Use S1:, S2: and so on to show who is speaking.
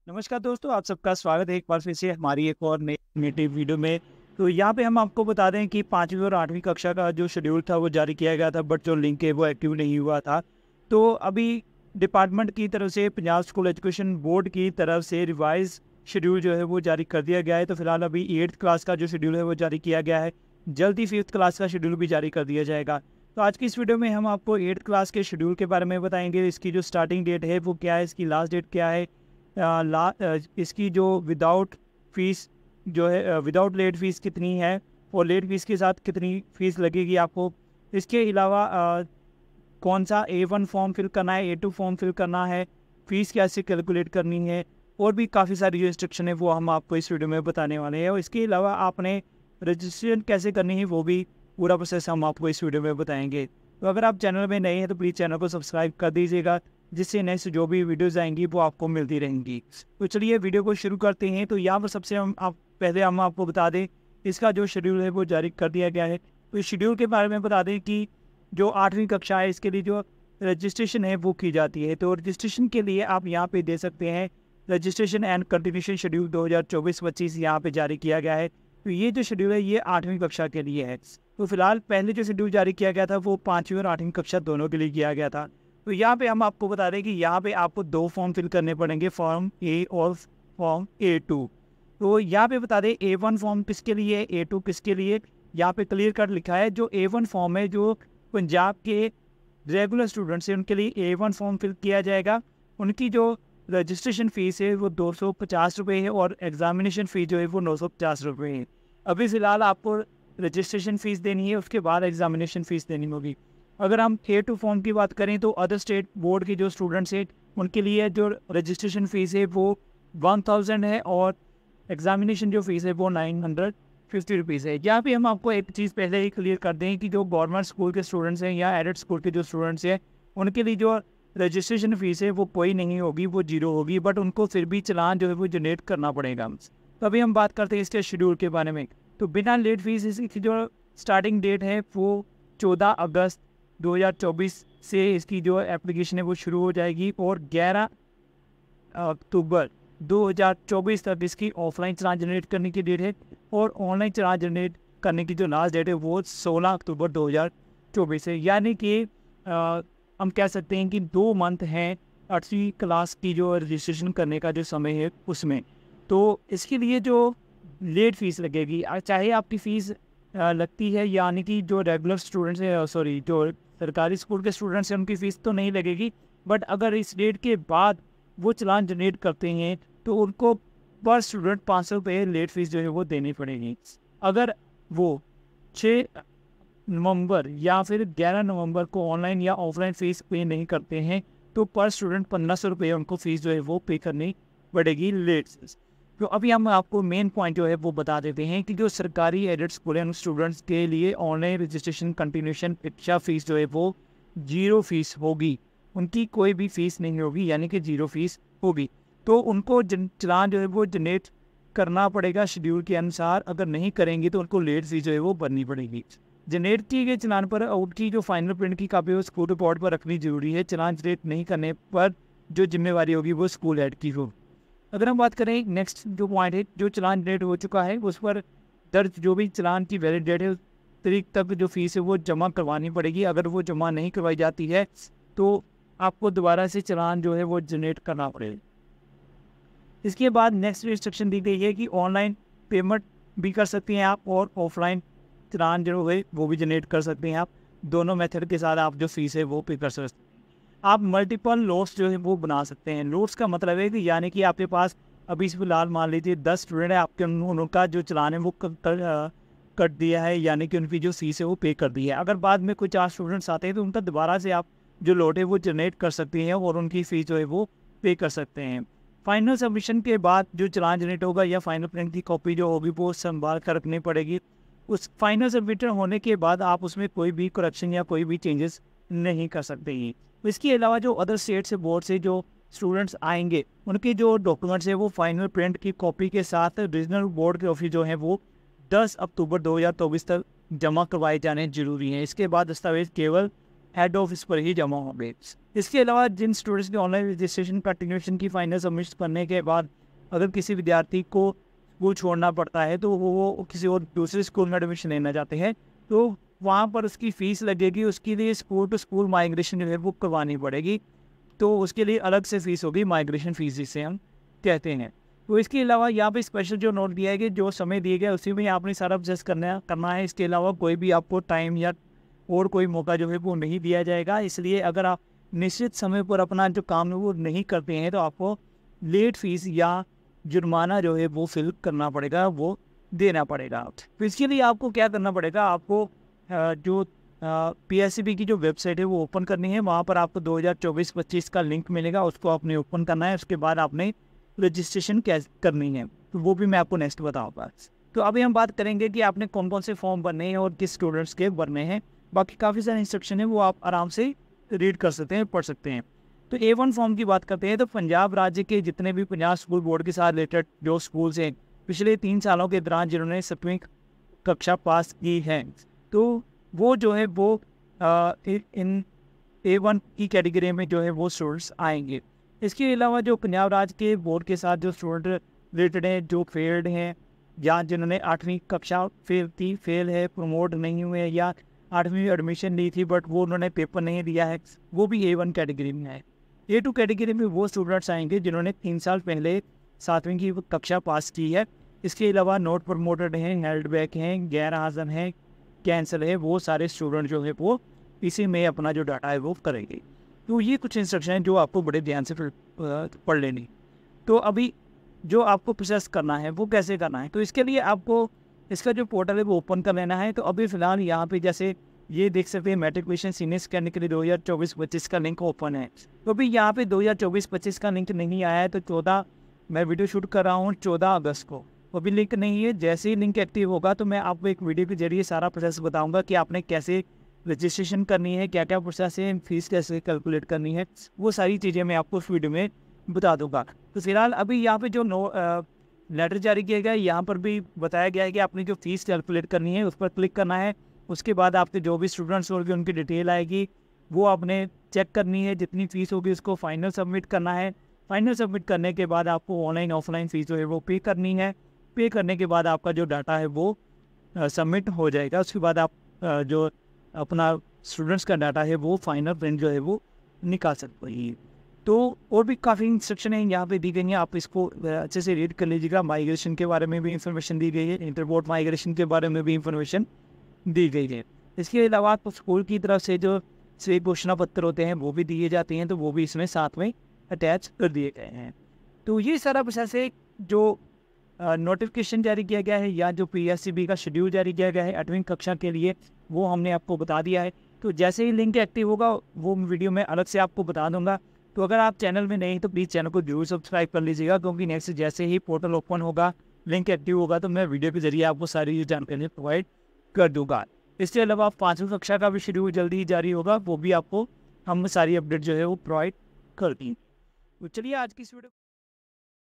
S1: नमस्कार दोस्तों, आप सबका स्वागत है एक बार फिर से हमारी एक और नई वीडियो में। तो यहाँ पे हम आपको बता दें कि 5वीं और 8वीं कक्षा का जो शेड्यूल था वो जारी किया गया था, बट जो लिंक है वो एक्टिव नहीं हुआ था। तो अभी डिपार्टमेंट की तरफ से पंजाब स्कूल एजुकेशन बोर्ड की तरफ से रिवाइज शेड्यूल जो है वो जारी कर दिया गया है। तो फिलहाल अभी 8th क्लास का जो शेड्यूल है वो जारी किया गया है। जल्द ही 5th क्लास का शेड्यूल भी जारी कर दिया जाएगा। तो आज की इस वीडियो में हम आपको 8th क्लास के शेड्यूल के बारे में बताएंगे। इसकी जो स्टार्टिंग डेट है वो क्या है, इसकी लास्ट डेट क्या है, इसकी जो विदाउट फीस जो है विदाउट लेट फ़ीस कितनी है और लेट फ़ीस के साथ कितनी फ़ीस लगेगी आपको। इसके अलावा कौन सा A1 फॉर्म फिल करना है, A2 फॉर्म फिल करना है, फ़ीस कैसे कैलकुलेट करनी है, और भी काफ़ी सारी जो इंस्ट्रक्शन है वो हम आपको इस वीडियो में बताने वाले हैं। और इसके अलावा आपने रजिस्ट्रेशन कैसे करनी है वो भी पूरा प्रोसेस हम आपको इस वीडियो में बताएंगे। तो अगर आप चैनल में नए हैं तो प्लीज़ चैनल को सब्सक्राइब कर दीजिएगा, जिससे नेक्स्ट जो भी वीडियोज़ आएंगी वो आपको मिलती रहेंगी। तो चलिए वीडियो को शुरू करते हैं। तो यहाँ पर सबसे हम आपको बता दें इसका जो शेड्यूल है वो जारी कर दिया गया है। तो इस शेड्यूल के बारे में बता दें कि जो 8वीं कक्षा है इसके लिए जो रजिस्ट्रेशन है वो की जाती है। तो रजिस्ट्रेशन के लिए आप यहाँ पे दे सकते हैं रजिस्ट्रेशन एंड कंटिन्यूशन शेड्यूल 2024-25 यहाँ पे जारी किया गया है। तो ये जो शेड्यूल है ये 8वीं कक्षा के लिए है। तो फिलहाल पहले जो शेड्यूल जारी किया गया था वो 5वीं और 8वीं कक्षा दोनों के लिए किया गया था। तो यहाँ पे हम आपको बता दें कि यहाँ पे आपको 2 फॉर्म फिल करने पड़ेंगे, फॉर्म ए और फॉर्म A2। तो यहाँ पे बता दें A1 फॉर्म किसके लिए है, A2 किसके लिए। यहाँ पे क्लियर कट लिखा है जो A1 फॉर्म है जो पंजाब के रेगुलर स्टूडेंट्स हैं उनके लिए A1 फॉर्म फिल किया जाएगा। उनकी जो रजिस्ट्रेशन फ़ीस है वो 250 रुपये है और एग्ज़ामिनेशन फ़ीस जो है वो 950 रुपये है। अभी फ़िलहाल आपको रजिस्ट्रेशन फ़ीस देनी है, उसके बाद एग्ज़ामिनेशन फ़ीस देनी होगी। अगर हम A2 फॉर्म की बात करें तो अदर स्टेट बोर्ड के जो स्टूडेंट्स हैं उनके लिए जो रजिस्ट्रेशन फ़ीस है वो 1000 है और एग्ज़ामिनेशन जो फ़ीस है वो 950 रुपीज़ है। यहाँ पे हम आपको एक चीज़ पहले ही क्लियर कर दें कि जो गवर्नमेंट स्कूल के स्टूडेंट्स हैं या एडेड स्कूल के जो स्टूडेंट्स हैं उनके लिए जो रजिस्ट्रेशन फ़ीस है वो कोई नहीं होगी, वो जीरो होगी, बट उनको फिर भी चालान जो है वो जनरेट करना पड़ेगा। तो अभी हम बात करते हैं इसके शेड्यूल के बारे में। तो बिना लेट फीस इसकी जो स्टार्टिंग डेट है वो 14 अगस्त 2024 से इसकी जो एप्लीकेशन है वो शुरू हो जाएगी और 11 अक्टूबर 2024 तक इसकी ऑफलाइन चालान जनरेट करने की डेट है और ऑनलाइन चालान जनरेट करने की जो लास्ट डेट है वो 16 अक्टूबर 2024 है। यानी कि हम कह सकते हैं कि 2 मंथ हैं 8वीं क्लास की जो रजिस्ट्रेशन करने का जो समय है उसमें। तो इसके लिए जो लेट फ़ीस लगेगी, चाहे आपकी फ़ीस लगती है, यानी कि जो रेगुलर स्टूडेंट्स हैं, सॉरी जो सरकारी स्कूल के स्टूडेंट्स हैं उनकी फ़ीस तो नहीं लगेगी, बट अगर इस डेट के बाद वो चालान जनरेट करते हैं तो उनको पर स्टूडेंट 500 रुपये लेट फ़ीस जो है वो देनी पड़ेगी। अगर वो 6 नवंबर या फिर 11 नवंबर को ऑनलाइन या ऑफलाइन फ़ीस पे नहीं करते हैं तो पर स्टूडेंट 1500 रुपये उनको फ़ीस जो है वो पे करनी पड़ेगी लेट फ़ीस। तो अभी हम आपको मेन पॉइंट जो है वो बता देते हैं कि जो सरकारी एडेड स्कूल हैं उन स्टूडेंट्स के लिए ऑनलाइन रजिस्ट्रेशन कंटिन्यूशन शिक्षा फ़ीस जो है वो जीरो फ़ीस होगी। उनकी कोई भी फ़ीस नहीं होगी, यानी कि जीरो फ़ीस होगी। तो उनको चालान जो है वो जनरेट करना पड़ेगा शेड्यूल के अनुसार। अगर नहीं करेंगे तो उनको लेट फ़ीस जो है वो भरनी पड़ेगी। जनरेट किए गए चालान पर उनकी जो फाइनल प्रिंट की कापी है स्कूल रिपोर्ट पर रखनी जरूरी है। चालान जनरेट नहीं करने पर जो जिम्मेवारी होगी वो स्कूल हेड की होगी। अगर हम बात करें नेक्स्ट जो पॉइंट है, जो चालान जनरेट हो चुका है उस पर दर्ज जो भी चालान की वैलिड डेट है उस तारीख तक जो फीस है वो जमा करवानी पड़ेगी। अगर वो जमा नहीं करवाई जाती है तो आपको दोबारा से चालान जो है वो जनरेट करना पड़ेगा। इसके बाद नेक्स्ट इंस्ट्रक्शन दी गई है कि ऑनलाइन पेमेंट भी कर सकती हैं आप और ऑफलाइन चालान जो है वो भी जनरेट कर सकते हैं आप। दोनों मेथड के साथ आप जो फीस है वो पे कर सकते हैं। आप मल्टीपल लोट्स जो है वो बना सकते हैं। लोट्स का मतलब है कि यानी कि आपके पास अभी फिलहाल मान लीजिए 10 स्टूडेंट है आपके, उनका जो चालान है वो कट दिया है, यानी कि उनकी जो फीस है वो पे कर दी है। अगर बाद में कोई 4 स्टूडेंट्स आते हैं तो उनका दोबारा से आप जो लोट है वो जनरेट कर सकते हैं और उनकी फ़ीस जो है वो पे कर सकते हैं। फाइनल सबमिशन के बाद जो चालान जनरेट होगा या फाइनल प्रिंट की कॉपी जो होगी वो संभाल कर रखनी पड़ेगी। उस फाइनल सबमिट होने के बाद आप उसमें कोई भी करेक्शन या कोई भी चेंजेस नहीं कर सकते हैं। इसके अलावा जो अदर स्टेट से बोर्ड से जो स्टूडेंट्स आएंगे उनके जो डॉक्यूमेंट्स है वो फाइनल प्रिंट की कॉपी के साथ रीजनल बोर्ड के ऑफिस जो है वो 10 अक्टूबर 2024 तक जमा करवाए जाने जरूरी हैं। इसके बाद दस्तावेज केवल हेड ऑफिस पर ही जमा होंगे। इसके अलावा जिन स्टूडेंट्स के ऑनलाइन रजिस्ट्रेशन कंटिन्यूएशन की फाइनल सबमिट करने के बाद अगर किसी विद्यार्थी को स्कूल छोड़ना पड़ता है तो वो किसी और दूसरे स्कूल में एडमिशन लेना चाहते हैं तो वहाँ पर उसकी फ़ीस लगेगी, उसके लिए स्कूल टू स्कूल माइग्रेशन जो है वो करवानी पड़ेगी। तो उसके लिए अलग से फ़ीस होगी, माइग्रेशन फ़ीस जिसे हम कहते हैं। तो इसके अलावा यहाँ पे स्पेशल जो नोट दिया है कि जो समय दिया गया उसी में आपने सारा प्रोसेस करना है। इसके अलावा कोई भी आपको टाइम या और कोई मौका जो है वो नहीं दिया जाएगा। इसलिए अगर आप निश्चित समय पर अपना जो काम है वो नहीं करते हैं तो आपको लेट फीस या जुर्माना जो है वो फिल करना पड़ेगा, वो देना पड़ेगा। तो इसके लिए आपको क्या करना पड़ेगा, आपको जो PSEB की जो वेबसाइट है वो ओपन करनी है। वहाँ पर आपको 2024-25 का लिंक मिलेगा, उसको आपने ओपन करना है। उसके बाद आपने रजिस्ट्रेशन कैसे करनी है तो वो भी मैं आपको नेक्स्ट बताऊँगा। तो अभी हम बात करेंगे कि आपने कौन कौन से फॉर्म भरने हैं और किस स्टूडेंट्स के भरने हैं। बाकी काफ़ी सारे इंस्ट्रक्शन है वो आप आराम से रीड कर सकते हैं, पढ़ सकते हैं। तो A1 फॉर्म की बात करते हैं तो पंजाब राज्य के जितने भी 50 स्कूल बोर्ड के साथ रिलेटेड जो स्कूल्स हैं पिछले 3 सालों के दौरान जिन्होंने 7वीं कक्षा पास की है तो वो जो है वो इन A1 की कैटेगरी में जो है वो स्टूडेंट्स आएंगे। इसके अलावा जो पंजाब राज्य के बोर्ड के साथ जो स्टूडेंट रिलेटेड हैं, जो फेल्ड हैं या जिन्होंने 8वीं कक्षा फेल है, प्रमोट नहीं हुए या 8वीं में एडमिशन ली थी बट वो उन्होंने पेपर नहीं दिया है, वो भी A1 कैटेगरी में है। A2 कैटेगरी में वो स्टूडेंट्स आएंगे जिन्होंने 3 साल पहले 7वीं की कक्षा पास की है। इसके अलावा नॉट प्रमोटेड हैं, हेल्ड बैक हैं, गैर हाज़िर हैं, कैंसिल है, वो सारे स्टूडेंट जो है वो इसी में अपना जो डाटा है वो करेंगे। तो ये कुछ इंस्ट्रक्शन हैं जो आपको बड़े ध्यान से पढ़ लेनी। तो अभी जो आपको प्रोसेस करना है वो कैसे करना है, तो इसके लिए आपको इसका जो पोर्टल है वो ओपन कर लेना है। तो अभी फ़िलहाल यहाँ पे जैसे ये देख सकते हैं मैट्रिकुलेशन सीनियर सेकेंडरी 2024-25 का लिंक ओपन है। तो अभी यहाँ पे 2024-25 का लिंक नहीं आया है तो 14 मैं वीडियो शूट कर रहा हूँ 14 अगस्त को, अभी लिंक नहीं है। जैसे ही लिंक एक्टिव होगा तो मैं आपको एक वीडियो के जरिए सारा प्रोसेस बताऊँगा कि आपने कैसे रजिस्ट्रेशन करनी है, क्या क्या प्रोसेस है, फीस कैसे कैलकुलेट करनी है, वो सारी चीज़ें मैं आपको उस वीडियो में बता दूंगा। तो फिलहाल अभी यहाँ पे जो लेटर जारी किया गया है यहाँ पर भी बताया गया है कि आपने जो फीस कैलकुलेट करनी है उस पर क्लिक करना है। उसके बाद आपके जो भी स्टूडेंट्स होंगे उनकी डिटेल आएगी, वो आपने चेक करनी है, जितनी फ़ीस होगी उसको फाइनल सबमिट करना है। फाइनल सबमिट करने के बाद आपको ऑनलाइन ऑफलाइन फ़ीस जो है वो पे करनी है। पे करने के बाद आपका जो डाटा है वो सबमिट हो जाएगा। उसके बाद आप जो अपना स्टूडेंट्स का डाटा है वो फाइनल प्रिंट जो है वो निकाल सकते हैं। तो और भी काफ़ी इंस्ट्रक्शन है यहाँ पे दी गई हैं, आप इसको अच्छे से रीड कर लीजिएगा। माइग्रेशन के बारे में भी इंफॉर्मेशन दी गई है, इंटरबोर्ड माइग्रेशन के बारे में भी इंफॉर्मेशन दी गई है। इसके अलावा आपको स्कूल की तरफ से जो स्वीप घोषणा पत्र होते हैं वो भी दिए जाते हैं, तो वो भी इसमें साथ में अटैच कर दिए गए हैं। तो ये सारा प्रोसेस है जो नोटिफिकेशन जारी किया गया है या जो PSEB का शेड्यूल जारी किया गया है 8वीं कक्षा के लिए, वो हमने आपको बता दिया है। तो जैसे ही लिंक एक्टिव होगा वो वीडियो में अलग से आपको बता दूंगा। तो अगर आप चैनल में नहीं तो प्लीज़ चैनल को जरूर सब्सक्राइब कर लीजिएगा, क्योंकि नेक्स्ट जैसे ही पोर्टल ओपन होगा, लिंक एक्टिव होगा तो मैं वीडियो के जरिए आपको सारी जानकारी प्रोवाइड कर दूंगा। इसके अलावा 5वीं कक्षा का भी शेड्यूल जल्दी ही जारी होगा, वो भी आपको हम सारी अपडेट जो है वो प्रोवाइड कर दी। तो चलिए आज की इस वीडियो